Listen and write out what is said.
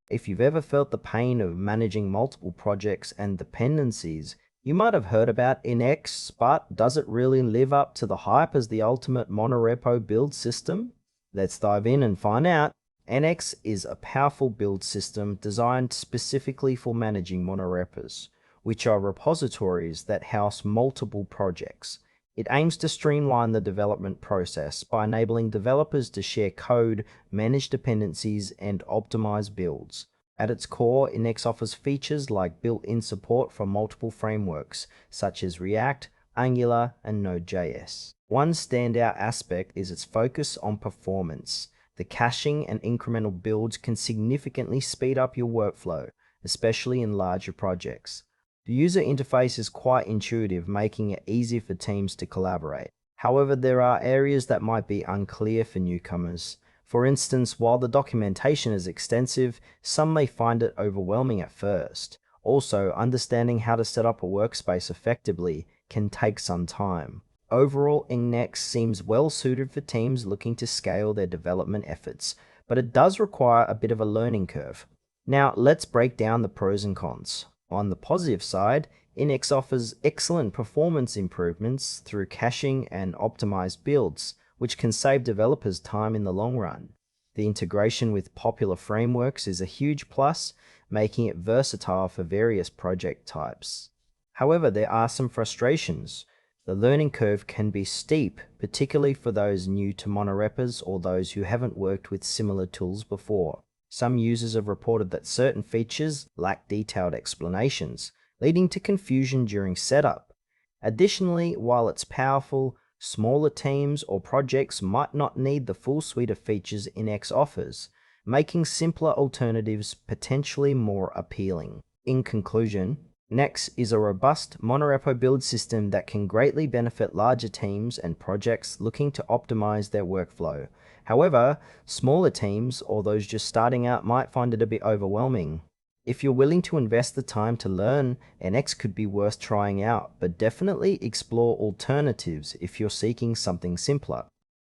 If you've ever felt the pain of managing multiple projects and dependencies, you might have heard about NX, but does it really live up to the hype as the ultimate monorepo build system? Let's dive in and find out. NX is a powerful build system designed specifically for managing monorepos, which are repositories that house multiple projects. It aims to streamline the development process by enabling developers to share code, manage dependencies, and optimize builds. At its core, NX offers features like built-in support for multiple frameworks, such as React, Angular, and Node.js. One standout aspect is its focus on performance. The caching and incremental builds can significantly speed up your workflow, especially in larger projects. The user interface is quite intuitive, making it easy for teams to collaborate. However, there are areas that might be unclear for newcomers. For instance, while the documentation is extensive, some may find it overwhelming at first. Also, understanding how to set up a workspace effectively can take some time. Overall, NX seems well suited for teams looking to scale their development efforts, but it does require a bit of a learning curve. Now, let's break down the pros and cons. On the positive side, NX offers excellent performance improvements through caching and optimized builds, which can save developers time in the long run. The integration with popular frameworks is a huge plus, making it versatile for various project types. However, there are some frustrations. The learning curve can be steep, particularly for those new to monorepos or those who haven't worked with similar tools before. Some users have reported that certain features lack detailed explanations, leading to confusion during setup. Additionally, while it's powerful, smaller teams or projects might not need the full suite of features NX offers, making simpler alternatives potentially more appealing. In conclusion, NX is a robust monorepo build system that can greatly benefit larger teams and projects looking to optimize their workflow. However, smaller teams or those just starting out might find it a bit overwhelming. If you're willing to invest the time to learn, NX could be worth trying out, but definitely explore alternatives if you're seeking something simpler.